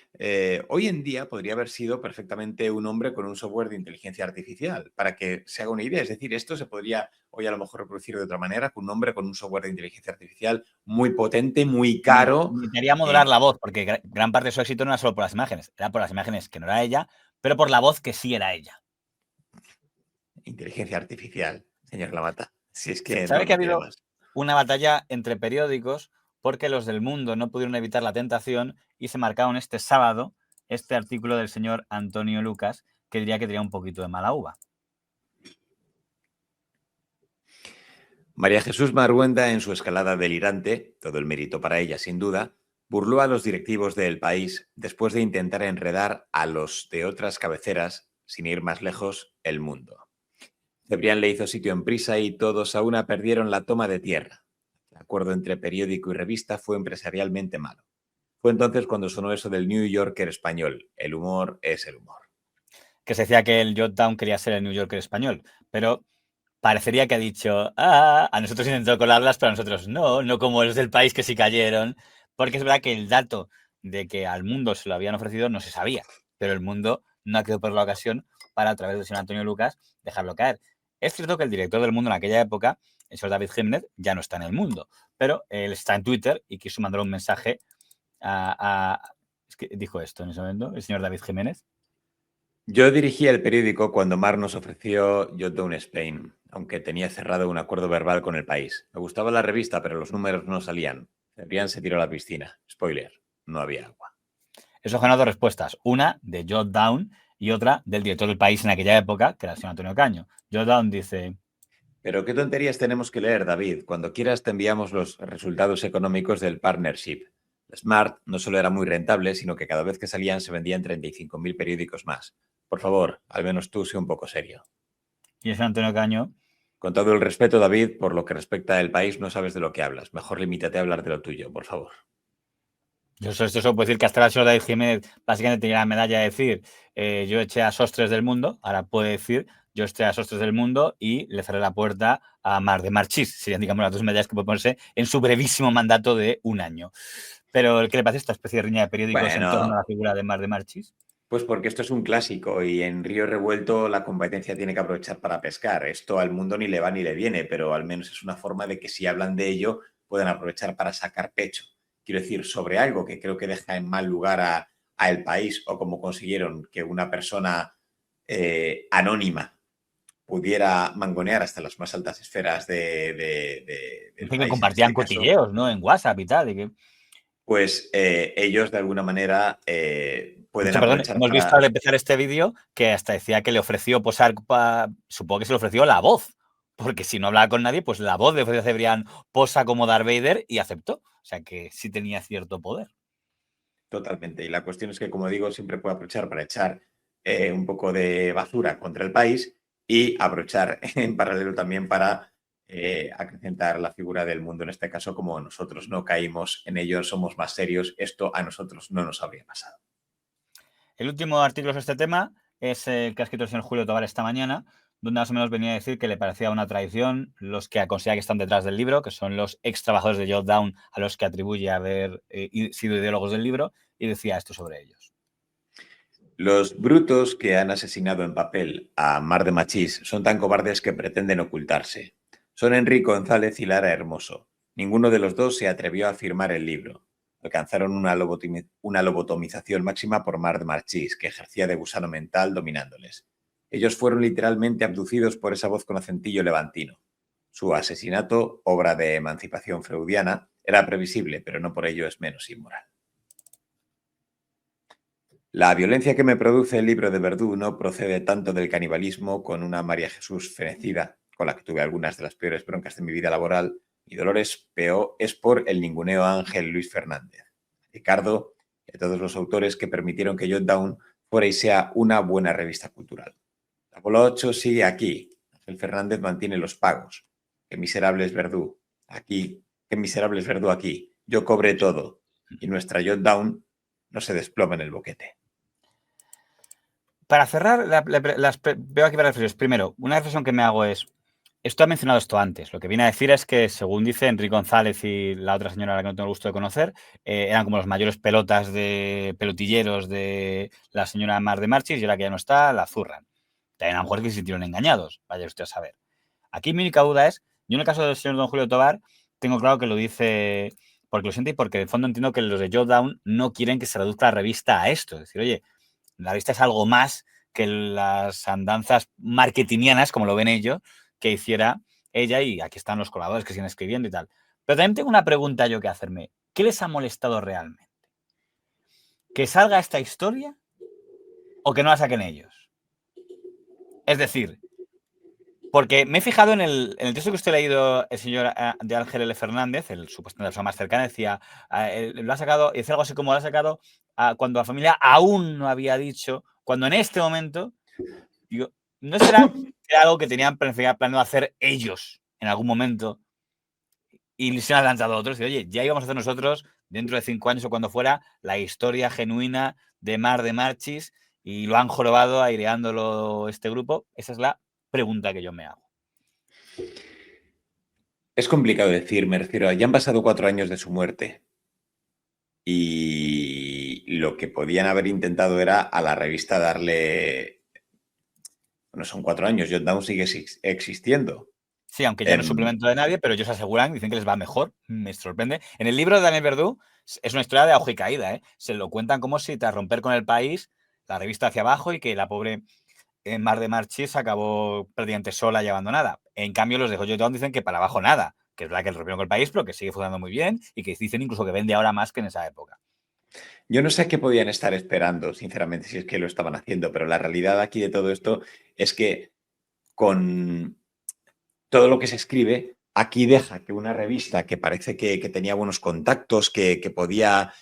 Speaker 6: hoy en día podría haber sido perfectamente un hombre con un software de inteligencia artificial, para que se haga una idea. Es decir, esto se podría hoy a lo mejor reproducir de otra manera, con un hombre con un software de inteligencia artificial muy potente, muy caro.
Speaker 1: Necesitaría modular la voz, porque gran parte de su éxito no era solo por las imágenes, era por las imágenes que no era ella, pero por la voz que sí era ella.
Speaker 6: Inteligencia artificial, señor Lamata. Si es que
Speaker 1: ¿Sabe
Speaker 6: no,
Speaker 1: que ha
Speaker 6: no tiene
Speaker 1: habido
Speaker 6: más.
Speaker 1: una batalla entre periódicos porque los del Mundo no pudieron evitar la tentación y se marcaron este sábado este artículo del señor Antonio Lucas, que diría que tenía un poquito de mala uva?
Speaker 6: María Jesús Marhuenda, en su escalada delirante, todo el mérito para ella sin duda, burló a los directivos del país después de intentar enredar a los de otras cabeceras, sin ir más lejos, El Mundo. Cebrián le hizo sitio en Prisa y todos a una perdieron la toma de tierra. El acuerdo entre periódico y revista fue empresarialmente malo. Fue entonces cuando sonó eso del New Yorker español. El humor es el humor.
Speaker 1: Que se decía que el Jotdown quería ser el New Yorker español, pero parecería que ha dicho, a nosotros intentó colarlas, pero a nosotros no como los del país que sí cayeron, porque es verdad que el dato de que al Mundo se lo habían ofrecido no se sabía, pero el Mundo no ha quedado por la ocasión para, a través del señor Antonio Lucas, dejarlo caer. Es cierto que el director del Mundo en aquella época, el señor David Jiménez, ya no está en el Mundo, pero él está en Twitter y quiso mandar un mensaje es que dijo esto en ese momento, el señor David Jiménez.
Speaker 6: Yo dirigía el periódico cuando Mar nos ofreció Jotdown Spain, aunque tenía cerrado un acuerdo verbal con el país. Me gustaba la revista, pero los números no salían. Cebrián se tiró a la piscina. Spoiler, no había agua.
Speaker 1: Eso generó dos respuestas. Una de Jotdown y otra del director del país en aquella época, que era el señor Antonio Caño. Jotdown dice...
Speaker 6: Pero qué tonterías tenemos que leer, David. Cuando quieras te enviamos los resultados económicos del partnership. Smart no solo era muy rentable, sino que cada vez que salían se vendían 35.000 periódicos más. Por favor, al menos tú sé un poco serio.
Speaker 1: Y el señor Antonio Caño...
Speaker 6: Con todo el respeto, David, por lo que respecta al país, no sabes de lo que hablas. Mejor limítate a hablar de lo tuyo, por favor.
Speaker 1: Yo solo puedo decir que hasta el señor David Jiménez básicamente tenía la medalla de decir yo eché a Sostres del Mundo, ahora puede decir yo eché a Sostres del Mundo y le cerré la puerta a Mar de Marchís. Serían, digamos, las dos medallas que puede ponerse en su brevísimo mandato de un año. Pero, ¿qué le parece esta especie de riña de periódicos en torno a la figura de Mar de Marchís?
Speaker 6: Pues porque esto es un clásico y en Río Revuelto la competencia tiene que aprovechar para pescar. Esto al Mundo ni le va ni le viene, pero al menos es una forma de que si hablan de ello puedan aprovechar para sacar pecho. Quiero decir, sobre algo que creo que deja en mal lugar a El País, o como consiguieron que una persona anónima pudiera mangonear hasta las más altas esferas del
Speaker 1: Dicen
Speaker 6: país.
Speaker 1: que compartían cotilleos, ¿no? En WhatsApp y tal. Y que...
Speaker 6: Pues ellos de alguna manera pueden aprovechar.
Speaker 1: Hemos visto al empezar este vídeo que hasta decía que le ofreció posar, supongo que se le ofreció la voz, porque si no hablaba con nadie, pues la voz de Cebrián posa como Darth Vader y aceptó. O sea que sí tenía cierto poder.
Speaker 6: Totalmente. Y la cuestión es que, como digo, siempre puede aprovechar para echar un poco de basura contra el país y aprovechar en paralelo también para acrecentar la figura del Mundo. En este caso, como nosotros no caímos en ello, somos más serios, esto a nosotros no nos habría pasado.
Speaker 1: El último artículo sobre este tema es el que ha escrito el señor Julio Tobar esta mañana, donde más o menos venía a decir que le parecía una traición los que considera que están detrás del libro, que son los ex trabajadores de Jotdown a los que atribuye haber sido ideólogos del libro, y decía esto sobre ellos.
Speaker 6: Los brutos que han asesinado en papel a Mar de Marchís son tan cobardes que pretenden ocultarse. Son Enrique González y Lara Hermoso. Ninguno de los dos se atrevió a firmar el libro. Alcanzaron una lobotomización máxima por Mar de Marchís, que ejercía de gusano mental dominándoles. Ellos fueron literalmente abducidos por esa voz con acentillo levantino. Su asesinato, obra de emancipación freudiana, era previsible, pero no por ello es menos inmoral. La violencia que me produce el libro de Verdú no procede tanto del canibalismo con una María Jesús fenecida, con la que tuve algunas de las peores broncas de mi vida laboral. Mi dolor es por el ninguneo a Ángel Luis Fernández, Ricardo y a todos los autores que permitieron que Jotdown fuera y sea una buena revista cultural. La bola 8 sigue aquí. Ángel Fernández mantiene los pagos. Qué miserable es Verdú aquí. Qué miserable es Verdú aquí. Yo cobré todo. Y nuestra Jotdown no se desploma en el boquete.
Speaker 1: Para cerrar, veo aquí varias reflexiones. Primero, una reflexión que me hago es, Esto ha mencionado esto antes. Lo que viene a decir es que, según dice Enrique González y la otra señora a la que no tengo el gusto de conocer, eran como los mayores pelotilleros de la señora Mar de Marchis, y ahora que ya no está, la zurran. También a lo mejor que se sintieron engañados, vaya usted a saber. Aquí mi única duda es, yo en el caso del señor don Julio Tobar, tengo claro que lo dice porque lo siente y porque de fondo entiendo que los de Jotdown no quieren que se reduzca la revista a esto. Es decir, oye, la revista es algo más que las andanzas marketingianas, como lo ven ellos, que hiciera ella, y aquí están los colaboradores que siguen escribiendo y tal. Pero también tengo una pregunta yo que hacerme. ¿Qué les ha molestado realmente? ¿Que salga esta historia o que no la saquen ellos? Es decir, porque me he fijado en el texto que usted ha leído, el señor de Ángel L. Fernández, el supuestamente la persona más cercana, decía, lo ha sacado, y decía algo así como lo ha sacado cuando la familia aún no había dicho, cuando en este momento, digo, ¿no será que era algo que tenían planeado hacer ellos en algún momento y se han lanzado a otros? Y oye, ya íbamos a hacer nosotros, dentro de 5 años o cuando fuera, la historia genuina de Mar de Marchis, y lo han jorobado aireándolo este grupo? Esa es la pregunta que yo me hago.
Speaker 6: Es complicado decir, me refiero a, ya han pasado 4 años de su muerte y lo que podían haber intentado era a la revista darle... Bueno, son 4 años, Jotdown sigue existiendo.
Speaker 1: Sí, aunque ya no es suplemento de nadie, pero ellos aseguran, dicen que les va mejor. Me sorprende. En el libro de Daniel Verdú es una historia de auge y caída, ¿eh? Se lo cuentan como si tras romper con El País, la revista hacia abajo, y que la pobre Mar de Marchis acabó prácticamente sola y abandonada. En cambio, los de Jotdown dicen que para abajo nada, que es verdad que rompieron con El País, pero que sigue funcionando muy bien y que dicen incluso que vende ahora más que en esa época.
Speaker 6: Yo no sé qué podían estar esperando, sinceramente, si es que lo estaban haciendo, pero la realidad aquí de todo esto es que con todo lo que se escribe, aquí deja que una revista que parece que tenía buenos contactos, que podía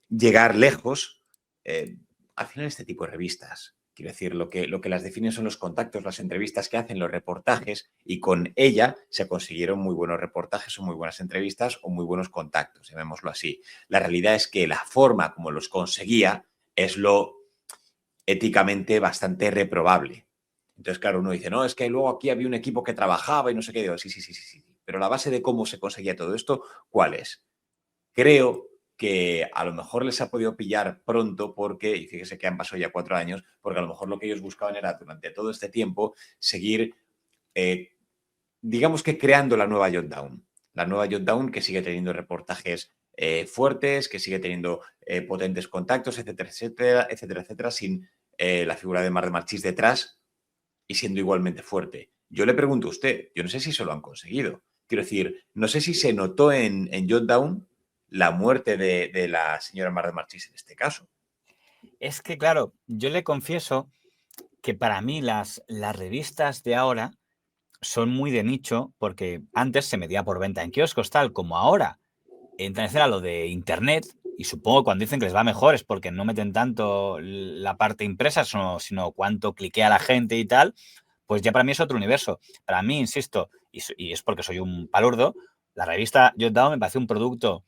Speaker 6: llegar lejos, al final este tipo de revistas, quiero decir, lo que las definen son los contactos, las entrevistas que hacen, los reportajes, y con ella se consiguieron muy buenos reportajes o muy buenas entrevistas o muy buenos contactos, llamémoslo así. La realidad es que la forma como los conseguía es lo éticamente bastante reprobable. Entonces, claro, uno dice, no, es que luego aquí había un equipo que trabajaba y no sé qué. Digo, sí. Pero la base de cómo se conseguía todo esto, ¿cuál es? Creo que a lo mejor les ha podido pillar pronto porque, y fíjese que han pasado ya 4 años, porque a lo mejor lo que ellos buscaban era durante todo este tiempo seguir, digamos que creando la nueva Jotdown. La nueva Jotdown que sigue teniendo reportajes fuertes, que sigue teniendo potentes contactos, etcétera, sin la figura de Mar de Marchís detrás y siendo igualmente fuerte. Yo le pregunto a usted, yo no sé si se lo han conseguido. Quiero decir, no sé si se notó en Jotdown la muerte de la señora Mar de Marchís en este caso.
Speaker 1: Es que, claro, yo le confieso que para mí las revistas de ahora son muy de nicho, porque antes se medía por venta en kioscos, tal como ahora. Entra en escena lo de Internet, y supongo que cuando dicen que les va mejor es porque no meten tanto la parte impresa, sino cuánto cliquea la gente y tal, pues ya para mí es otro universo. Para mí, insisto, y es porque soy un palurdo, la revista Jotdown me parece un producto,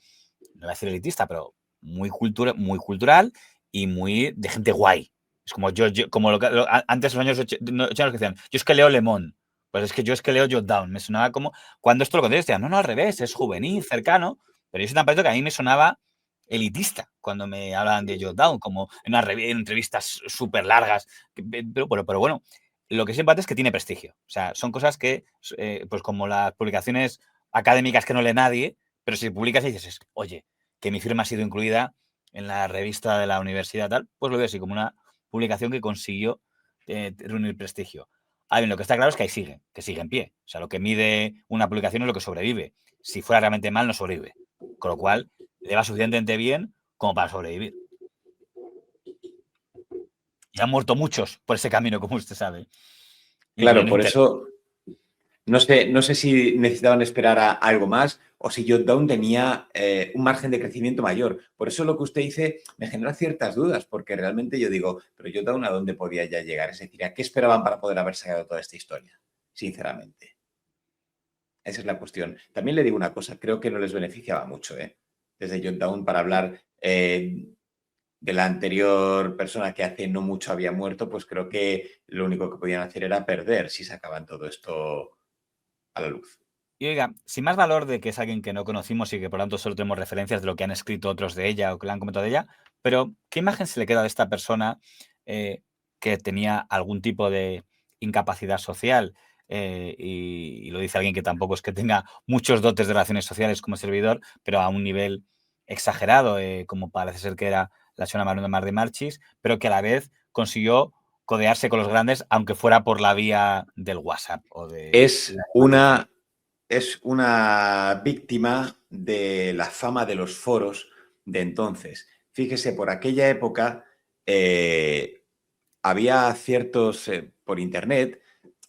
Speaker 1: no voy a decir elitista, pero muy cultural y muy de gente guay. Es como como antes, los años 80 que decían, yo es que leo Le Monde. Pues es que yo es que leo Jotdown. Me sonaba como, cuando esto lo conté, decían, no, al revés, es juvenil, cercano. Pero yo soy tan parecido que a mí me sonaba elitista cuando me hablaban de Jotdown, como en entrevistas súper largas. Pero bueno, lo que siempre es que tiene prestigio. O sea, son cosas que, pues como las publicaciones académicas que no lee nadie, pero si publicas y dices, oye, que mi firma ha sido incluida en la revista de la universidad tal, pues lo veo así como una publicación que consiguió reunir prestigio. Ahora bien, lo que está claro es que ahí sigue, que sigue en pie. O sea, lo que mide una publicación es lo que sobrevive. Si fuera realmente mal, no sobrevive. Con lo cual, le va suficientemente bien como para sobrevivir. Y han muerto muchos por ese camino, como usted sabe.
Speaker 6: Claro, por eso no sé si necesitaban esperar a algo más o si Jotdown tenía un margen de crecimiento mayor. Por eso lo que usted dice me genera ciertas dudas, porque realmente yo digo, pero Jotdown ¿a dónde podía ya llegar? Es decir, ¿a qué esperaban para poder haber sacado toda esta historia? Sinceramente. Esa es la cuestión. También le digo una cosa, creo que no les beneficiaba mucho, desde Jotdown para hablar de la anterior persona que hace no mucho había muerto, pues creo que lo único que podían hacer era perder si sacaban todo esto a la luz.
Speaker 1: Y oiga, sin más valor de que es alguien que no conocimos y que por tanto solo tenemos referencias de lo que han escrito otros de ella o que le han comentado de ella, pero ¿qué imagen se le queda de esta persona que tenía algún tipo de incapacidad social? Y lo dice alguien que tampoco es que tenga muchos dotes de relaciones sociales como servidor, pero a un nivel exagerado, como parece ser que era la señora Mar de Marchis, pero que a la vez consiguió codearse con los grandes, aunque fuera por la vía del WhatsApp o de
Speaker 6: Es
Speaker 1: la
Speaker 6: una víctima de la fama de los foros de entonces. Fíjese, por aquella época había ciertos, por internet,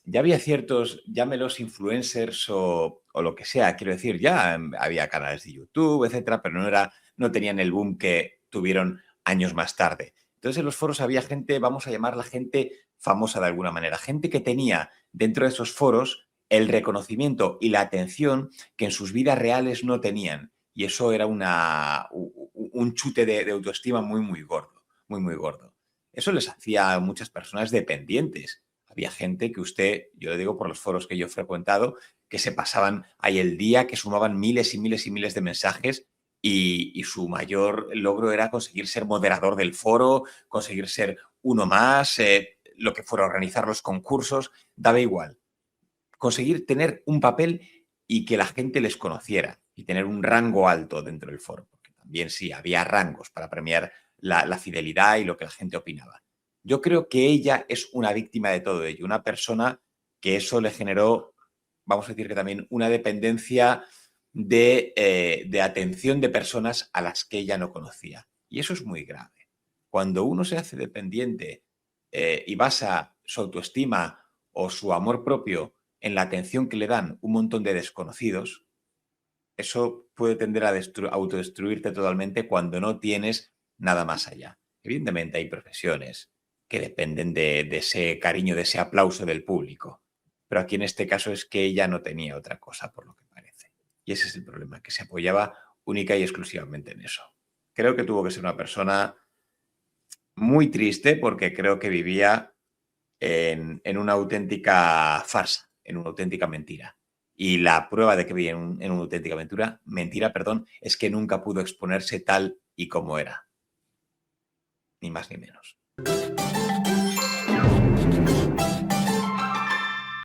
Speaker 6: ya había ciertos, llámelos influencers o lo que sea, quiero decir, ya había canales de YouTube, etcétera, pero no tenían el boom que tuvieron años más tarde. Entonces en los foros había gente, vamos a llamarla gente famosa de alguna manera, gente que tenía dentro de esos foros el reconocimiento y la atención que en sus vidas reales no tenían. Y eso era un chute de autoestima muy, muy gordo, muy, muy gordo. Eso les hacía a muchas personas dependientes. Había gente que yo le digo por los foros que yo he frecuentado, que se pasaban ahí el día, que sumaban miles y miles y miles de mensajes y su mayor logro era conseguir ser moderador del foro, conseguir ser uno más, lo que fuera, organizar los concursos, daba igual. Conseguir tener un papel y que la gente les conociera y tener un rango alto dentro del foro. Porque también sí, había rangos para premiar la fidelidad y lo que la gente opinaba. Yo creo que ella es una víctima de todo ello, una persona que eso le generó, vamos a decir que también una dependencia de atención de personas a las que ella no conocía. Y eso es muy grave. Cuando uno se hace dependiente y basa su autoestima o su amor propio en la atención que le dan un montón de desconocidos, eso puede tender a autodestruirte totalmente cuando no tienes nada más allá. Evidentemente hay profesiones que dependen de ese cariño, de ese aplauso del público, pero aquí en este caso es que ella no tenía otra cosa, por lo que parece. Y ese es el problema, que se apoyaba única y exclusivamente en eso. Creo que tuvo que ser una persona muy triste porque creo que vivía en una auténtica farsa, en una auténtica mentira. Y la prueba de que vivía en una auténtica mentira, es que nunca pudo exponerse tal y como era. Ni más ni menos.